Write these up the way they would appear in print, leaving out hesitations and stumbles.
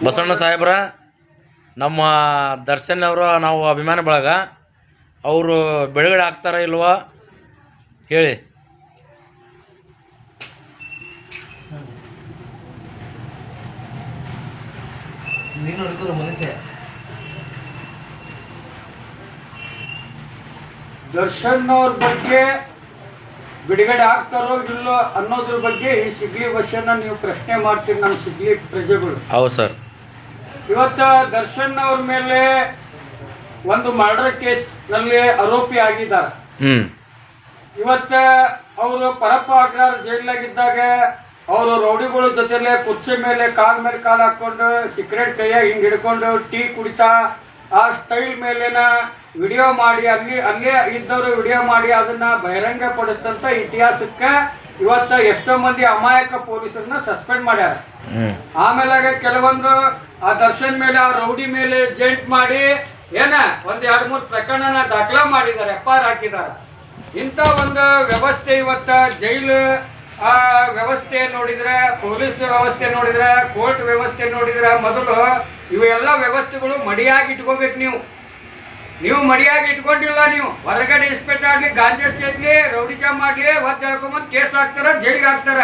ಬಸವಣ್ಣ ಸಾಹೇಬ್ರ ನಮ್ಮ ದರ್ಶನ್ ಅವರು ನಾವು ಅಭಿಮಾನಿ ಬಳಗ ಅವರು ಬಿಡುಗಡೆ ಆಗ್ತಾರ ಇಲ್ವಾ ಹೇಳಿ. ದರ್ಶನ್ ಅವ್ರ ಬಗ್ಗೆ ಬಿಡುಗಡೆ ಆಗ್ತಾರೋ ಇಲ್ಲೋ ಅನ್ನೋದ್ರ ಬಗ್ಗೆ ಈ ಸಿಗ್ಲಿ ಬಸ್ಸನ್ನ ನೀವು ಪ್ರಶ್ನೆ ಮಾಡ್ತೀರಿ ನಮ್ಮ ಸಿಗ್ಲಿ ಪ್ರಜೆಗಳು. ಹೌದು ಸರ್. ಇವತ್ತು ದರ್ಶನ್ ಅವ್ರ ಮೇಲೆ ಒಂದು ಮರ್ಡರ್ ಕೇಸ್ ನಲ್ಲಿ ಆರೋಪಿ ಆಗಿದ್ದಾರೆ. ಇವತ್ತ ಅವರು ಪರಪ್ಪ ಅಗ್ರಾರ್ ಜೈಲಾಗಿದ್ದಾಗ ಅವರು ರೌಡಿಗಳ ಜೊತೆಲೆ ಕುರ್ಚಿ ಮೇಲೆ ಕಾಲ್ ಹಾಕೊಂಡು ಸಿಗರೇಟ್ ಕೈಯಾಗ ಹಿಂಗೆ ಹಿಡ್ಕೊಂಡು ಟೀ ಕುಡಿತಾ ಆ ಸ್ಟೈಲ್ ಮೇಲೆನ ವಿಡಿಯೋ ಮಾಡಿ ಅಲ್ಲೇ ಇದ್ದವರು ವಿಡಿಯೋ ಮಾಡಿ ಅದನ್ನ ಬಹಿರಂಗ ಪಡಿಸಿದಂತ ಇತಿಹಾಸಕ್ಕೆ ಇವತ್ತ ಎಷ್ಟೋ ಮಂದಿ ಅಮಾಯಕ ಪೊಲೀಸರನ್ನ ಸಸ್ಪೆಂಡ್ ಮಾಡ್ಯಾರ. ಆಮೇಲೆ ಕೆಲವೊಂದು ಆ ದರ್ಶನ್ ಮೇಲೆ ಆ ರೌಡಿ ಮೇಲೆ ಜೈಂಟ್ ಮಾಡಿ ಒಂದ್ 2-3 ಪ್ರಕರಣನ ದಾಖಲಾ ಮಾಡಿದ್ದಾರೆ, FIR ಹಾಕಿದ್ದಾರೆ. ಇಂಥ ಒಂದು ವ್ಯವಸ್ಥೆ ಇವತ್ತ ಜೈಲು ವ್ಯವಸ್ಥೆ ನೋಡಿದ್ರೆ, ಪೊಲೀಸ್ ವ್ಯವಸ್ಥೆ ನೋಡಿದ್ರೆ, ಕೋರ್ಟ್ ವ್ಯವಸ್ಥೆ ನೋಡಿದ್ರೆ, ಮೊದಲು ಇವೆಲ್ಲ ವ್ಯವಸ್ಥೆಗಳು ಮಡಿಯಾಗಿ ಇಟ್ಕೋಬೇಕು. ನೀವು ಮಡಿಯಾಗಿ ಇಟ್ಕೊಂಡಿಲ್ಲ. ನೀವು ಹೊರಗಡೆ ಇಸ್ಪೆಟ್ ಆಗ್ಲಿ, ಗಾಂಜಾ ಸೇರ್ಲಿ, ರೌಡಿಜಾಮ್ ಮಾಡ್ಲಿ, ಒದ್ದು ಹೇಳ್ಕೊಂಬಂದು ಕೇಸ್ ಹಾಕ್ತಾರ, ಜೈಲಿಗೆ ಹಾಕ್ತಾರ.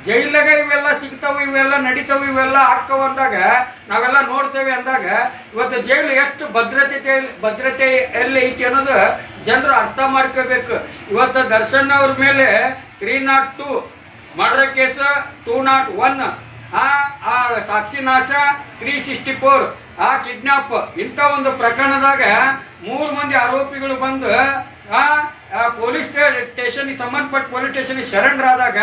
ಜೈಲಾಗ ಇವೆಲ್ಲ ಸಿಗ್ತಾವ, ಇವೆಲ್ಲ ನಡೀತಾವ, ಇವೆಲ್ಲ ಹಾಕವ ಅಂದಾಗ ನಾವೆಲ್ಲ ನೋಡ್ತೇವೆ ಅಂದಾಗ ಇವತ್ತು ಜೈಲು ಎಷ್ಟು ಭದ್ರತೆ ಎಲ್ಲಿ ಐತಿ ಅನ್ನೋದು ಜನರು ಅರ್ಥ ಮಾಡ್ಕೋಬೇಕು. ಇವತ್ತು ದರ್ಶನ್ ಅವ್ರ ಮೇಲೆ 302 ಮರ್ಡರ್ ಕೇಸ್, 201 ಆ ಸಾಕ್ಷಿ ನಾಶ, 364 ಕಿಡ್ನಾಪ್, ಇಂಥ ಒಂದು ಪ್ರಕರಣದಾಗ 3 ಮಂದಿ ಆರೋಪಿಗಳು ಬಂದು ಪೊಲೀಸ್ ಸ್ಟೇಷನ್ಗೆ ಸಂಬಂಧಪಟ್ಟ ಪೊಲೀಸ್ ಸ್ಟೇಷನ್ಗೆ ಶರಣರಾದಾಗ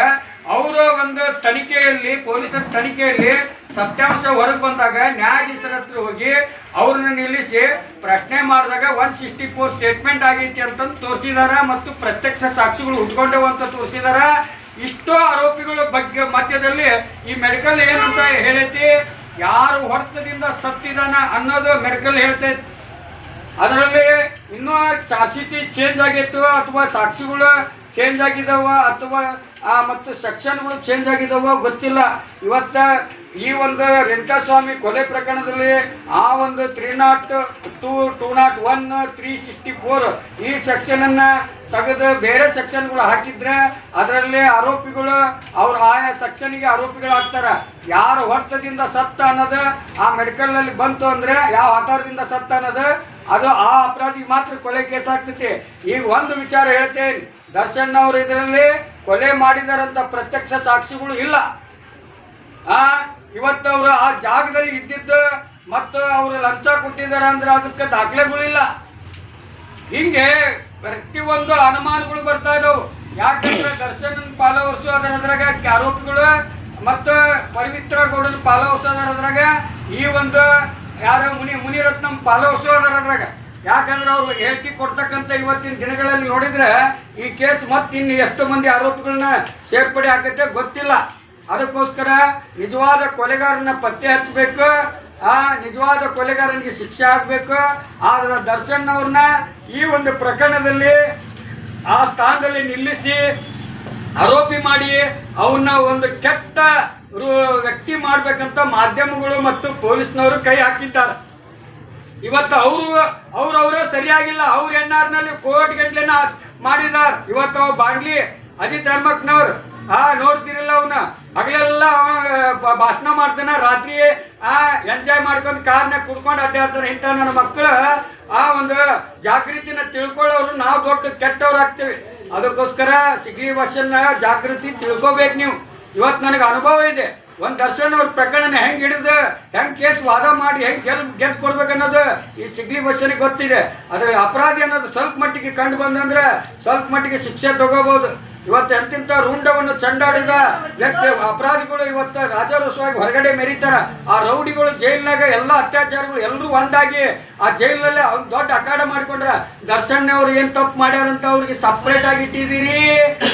ಅವರ ಒಂದು ತನಿಖೆಯಲ್ಲಿ, ಪೊಲೀಸರ ತನಿಖೆಯಲ್ಲಿ ಸತ್ಯಾಂಶ ಹೊರಗೆ ಬಂದಾಗ ನ್ಯಾಯಾಧೀಶರ ಹತ್ರ ಹೋಗಿ ಅವ್ರನ್ನ ನಿಲ್ಲಿಸಿ ಪ್ರಶ್ನೆ ಮಾಡಿದಾಗ 164 ಸ್ಟೇಟ್ಮೆಂಟ್ ಆಗೈತಿ ಅಂತಂದು ತೋರಿಸಿದಾರ ಮತ್ತು ಪ್ರತ್ಯಕ್ಷ ಸಾಕ್ಷಿಗಳು ಉಟ್ಕೊಂಡವು ಅಂತ ತೋರಿಸಿದಾರ. ಇಷ್ಟೋ ಆರೋಪಿಗಳ ಬಗ್ಗೆ ಮಧ್ಯದಲ್ಲಿ ಈ ಮೆಡಿಕಲ್ ಏನಂತ ಹೇಳೈತಿ, ಯಾರು ಹೊಡೆತದಿಂದ ಸತ್ತಿದಾನ ಅನ್ನೋದು ಮೆಡಿಕಲ್ ಹೇಳ್ತೈತಿ. ಅದರಲ್ಲಿ ಇನ್ನೂ ಚಾರ್ಜ್ ಶೀಟ್ ಚೇಂಜ್ ಆಗಿತ್ತು ಅಥವಾ ಸಾಕ್ಷಿಗಳು ಚೇಂಜ್ ಆಗಿದಾವ ಅಥವಾ ಮತ್ತು ಸೆಕ್ಷನ್ಗಳು ಚೇಂಜ್ ಆಗಿದಾವೋ ಗೊತ್ತಿಲ್ಲ. ಇವತ್ತ ಈ ಒಂದು ರೇಣುಕಾಸ್ವಾಮಿ ಕೊಲೆ ಪ್ರಕರಣದಲ್ಲಿ ಆ ಒಂದು 302, 201, 364 ಈ ಸೆಕ್ಷನನ್ನು ತೆಗೆದು ಬೇರೆ ಸೆಕ್ಷನ್ಗಳು ಹಾಕಿದ್ರೆ ಅದರಲ್ಲಿ ಆರೋಪಿಗಳು ಅವ್ರು ಆಯಾ ಸೆಕ್ಷನ್ಗೆ ಆರೋಪಿಗಳು ಆಗ್ತಾರೆ. ಯಾರು ಹೊಡೆತದಿಂದ ಸತ್ತ ಅನ್ನೋದು ಆ ಮೆಡಿಕಲ್ನಲ್ಲಿ ಬಂತು ಅಂದರೆ ಯಾವ ಆಧಾರದಿಂದ ಸತ್ತ ಅನ್ನೋದು ಅದು ಆ ಅಪರಾಧಿಗೆ ಮಾತ್ರ ಕೊಲೆ ಕೇಸ್ ಆಗ್ತೈತಿ. ಈಗ ಒಂದು ವಿಚಾರ ಹೇಳ್ತೇನೆ, ದರ್ಶನ್ ಅವರು ಇದರಲ್ಲಿ ಕೊಲೆ ಮಾಡಿದಾರಂತ ಪ್ರತ್ಯಕ್ಷ ಸಾಕ್ಷಿಗಳು ಇಲ್ಲ. ಇವತ್ತು ಅವರು ಆ ಜಾಗದಲ್ಲಿ ಇದ್ದಿದ್ದು ಮತ್ತು ಅವರು ಲಂಚ ಕೊಟ್ಟಿದ್ದಾರೆ ಅಂದ್ರೆ ಅದಕ್ಕೆ ದಾಖಲೆಗಳಿಲ್ಲ. ಹಿಂಗೆ ಪ್ರತಿಯೊಂದು ಅನುಮಾನಗಳು ಬರ್ತಾ ಇದಾವೆ. ಯಾಕಂದ್ರೆ ದರ್ಶನ್ ಫಾಲೋವರ್ಸು ಅದರದ್ರಾಗ ಆರೋಪಿಗಳು ಮತ್ತು ಪವಿತ್ರ ಗೌಡನ ಫಾಲೋವರ್ಸು ಅದರದ್ರಾಗ, ಈ ಒಂದು ಯಾರು ಮುನಿರತ್ನಂ ಫಾಲೋವರ್ಸು ಅದರದ್ರಾಗ. ಯಾಕಂದ್ರೆ ಅವ್ರು ಹೇಳಿಕೆ ಕೊಡ್ತಕ್ಕಂಥ ಇವತ್ತಿನ ದಿನಗಳಲ್ಲಿ ನೋಡಿದ್ರೆ ಈ ಕೇಸ್ ಇನ್ನು ಎಷ್ಟು ಮಂದಿ ಆರೋಪಿಗಳನ್ನ ಸೇರ್ಪಡೆ ಆಗತ್ತೆ ಗೊತ್ತಿಲ್ಲ. ಅದಕ್ಕೋಸ್ಕರ ನಿಜವಾದ ಕೊಲೆಗಾರನ ಪತ್ತೆ ಹಚ್ಚಬೇಕು, ನಿಜವಾದ ಕೊಲೆಗಾರನಿಗೆ ಶಿಕ್ಷೆ ಆಗಬೇಕು. ಆದರೆ ದರ್ಶನ್ ಅವ್ರನ್ನ ಈ ಒಂದು ಪ್ರಕರಣದಲ್ಲಿ ಆ ಸ್ಥಾನದಲ್ಲಿ ನಿಲ್ಲಿಸಿ ಆರೋಪಿ ಮಾಡಿ ಅವನ್ನ ಒಂದು ಕೆಟ್ಟ ವ್ಯಕ್ತಿ ಮಾಡ್ಬೇಕಂತ ಮಾಧ್ಯಮಗಳು ಮತ್ತು ಪೊಲೀಸ್ನವರು ಕೈ ಹಾಕಿದ್ದಾರೆ. ಇವತ್ತು ಅವರವರೇ ಸರಿಯಾಗಿಲ್ಲ. ಅವ್ರ ಎನ್ಆರ್ನಲ್ಲಿ ಕೋರ್ಟ್ ಗಂಟ್ಲೆನ ಮಾಡಿದಾರ. ಇವತ್ತು ಬಾಂಡ್ಲಿ ಅಜಿತ್ ಹನುಮಕ್ನವ್ರು ನೋಡ್ತಿರಲ್ಲ, ಅವನ್ನ ಹಗಲೆಲ್ಲ ಭಾಷಣ ಮಾಡ್ತಾನೆ, ರಾತ್ರಿ ಎಂಜಾಯ್ ಮಾಡ್ಕೊಂಡು ಕಾರ್ನಾಗ ಕುಡ್ಕೊಂಡು ಅಡ್ಡಾಡ್ತಾನೆ. ಇಂಥ ನನ್ನ ಮಕ್ಕಳು ಒಂದು ಜಾಗೃತಿನ ತಿಳ್ಕೊಳ್ಳೋರು ನಾವು ದೊಡ್ಡ ಕೆಟ್ಟವ್ರು ಆಗ್ತೇವೆ. ಅದಕ್ಕೋಸ್ಕರ ಸಿಗ್ಲಿ ಬಸ್ಸನ್ನ ಜಾಗೃತಿ ತಿಳ್ಕೊಬೇಕು ನೀವು. ಇವತ್ತು ನನಗೆ ಅನುಭವ ಇದೆ. ಒಂದು ದರ್ಶನ್ ಅವ್ರ ಪ್ರಕರಣ ಹೆಂಗೆ ಹಿಡಿದು ಹೆಂಗೆ ಕೇಸ್ ವಾದ ಮಾಡಿ ಹೆಂಗೆ ಗೆದ್ದು ಕೊಡ್ಬೇಕನ್ನೋದು ಈ ಸಿಗ್ಲಿ ಬಸ್ಸನಿಗೆ ಗೊತ್ತಿದೆ. ಅದರಲ್ಲಿ ಅಪರಾಧಿ ಅನ್ನೋದು ಸ್ವಲ್ಪ ಮಟ್ಟಿಗೆ ಕಂಡು ಬಂದಂದ್ರೆ ಸ್ವಲ್ಪ ಮಟ್ಟಿಗೆ ಶಿಕ್ಷೆ ತಗೋಬಹುದು. ಇವತ್ತು ಎಂತಿಂಥ ರುಂಡವನ್ನು ಚಂಡಾಡಿದ ವ್ಯಕ್ತಿ ಅಪರಾಧಿಗಳು ಇವತ್ತು ರಾಜಾರೋಷವಾಗಿ ಹೊರಗಡೆ ಮೆರೀತಾರ. ಆ ರೌಡಿಗಳು ಜೈಲಿನಾಗ ಎಲ್ಲ ಅತ್ಯಾಚಾರಗಳು ಎಲ್ಲರೂ ಒಂದಾಗಿ ಆ ಜೈಲಲ್ಲೇ ಅವ್ರು ದೊಡ್ಡ ಅಖಾಡ ಮಾಡಿಕೊಂಡ್ರ. ದರ್ಶನ್ ಅವ್ರು ಏನು ತಪ್ಪು ಮಾಡ್ಯಾರಂತ ಅವ್ರಿಗೆ ಸಪ್ರೇಟ್ ಆಗಿ ಇಟ್ಟಿದ್ದೀರಿ.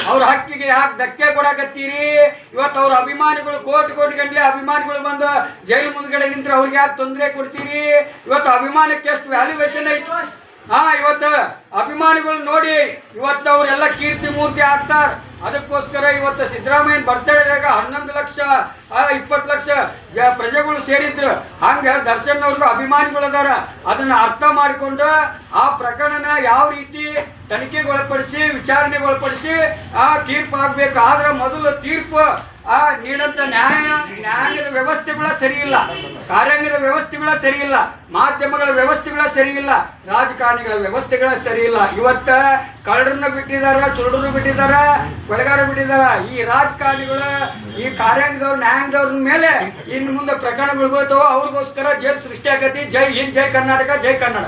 ಅವ್ರ ಹಕ್ಕಿಗೆ ಯಾಕೆ ಧಕ್ಕೆ ಕೊಡಕತ್ತೀರಿ? ಇವತ್ತು ಅವ್ರ ಅಭಿಮಾನಿಗಳು ಕೋಟಿ ಗಂಟ್ಲೆ ಅಭಿಮಾನಿಗಳು ಬಂದು ಜೈಲು ಮುಂದ್ಗಡೆ ನಿಂತ್ರೆ ಅವ್ರಿಗೆ ಯಾಕೆ ತೊಂದರೆ ಕೊಡ್ತೀರಿ? ಇವತ್ತು ಅಭಿಮಾನಕ್ಕೆ ಎಷ್ಟು ವ್ಯಾಲ್ಯೂಯೇಷನ್ ಐತಿ? ಇವತ್ತು ಅಭಿಮಾನಿಗಳು ನೋಡಿ ಇವತ್ತು ಅವರೆಲ್ಲ ಕೀರ್ತಿ ಮೂರ್ತಿ ಆಗ್ತಾರ. ಅದಕ್ಕೋಸ್ಕರ ಇವತ್ತು ಸಿದ್ದರಾಮಯ್ಯನ ಬರ್ತಡೇದಾಗ 11 ಲಕ್ಷ 20 ಲಕ್ಷ ಪ್ರಜೆಗಳು ಸೇರಿದ್ರು. ಹಂಗೆ ದರ್ಶನ್ ಅವ್ರಿಗೂ ಅಭಿಮಾನಿಗಳು ಅದಾರ. ಅದನ್ನ ಅರ್ಥ ಮಾಡಿಕೊಂಡು ಆ ಪ್ರಕರಣನ ಯಾವ ರೀತಿ ತನಿಖೆಗೊಳಪಡಿಸಿ ವಿಚಾರಣೆಗೊಳಪಡಿಸಿ ತೀರ್ಪು ಆಗ್ಬೇಕು. ಆದ್ರೆ ಮೊದಲು ತೀರ್ಪು ನೀಡಂತ ನ್ಯಾಯದ ವ್ಯವಸ್ಥೆಗಳ ಸರಿ ಇಲ್ಲ, ಕಾರ್ಯಾಂಗದ ವ್ಯವಸ್ಥೆಗಳ ಸರಿ ಇಲ್ಲ, ಮಾಧ್ಯಮಗಳ ವ್ಯವಸ್ಥೆಗಳ ಸರಿ ಇಲ್ಲ, ರಾಜಕಾರಣಿಗಳ ವ್ಯವಸ್ಥೆಗಳ ಸರಿ ಇಲ್ಲ. ಇವತ್ತ ಕಳ್ಳರನ್ನ ಬಿಟ್ಟಿದಾರ, ಸುಳ್ಳರನ್ನು ಬಿಟ್ಟಿದಾರ, ಕೊಲೆಗಾರ ಬಿಟ್ಟಿದಾರ. ಈ ರಾಜಕಾರಣಿಗಳು ಈ ಕಾರ್ಯಾಂಗದವ್ರು ನ್ಯಾಯಾಂಗದವ್ರ ಮೇಲೆ ಇನ್ನು ಮುಂದೆ ಪ್ರಕರಣಗಳು ಬೀಳ್ತಾವ. ಅವ್ರಿಗೋಸ್ಕರ ಜೈಲು ಸೃಷ್ಟಿ ಆಗತಿ. ಜೈ ಹಿಂದ್, ಜೈ ಕರ್ನಾಟಕ, ಜೈ ಕನ್ನಡ.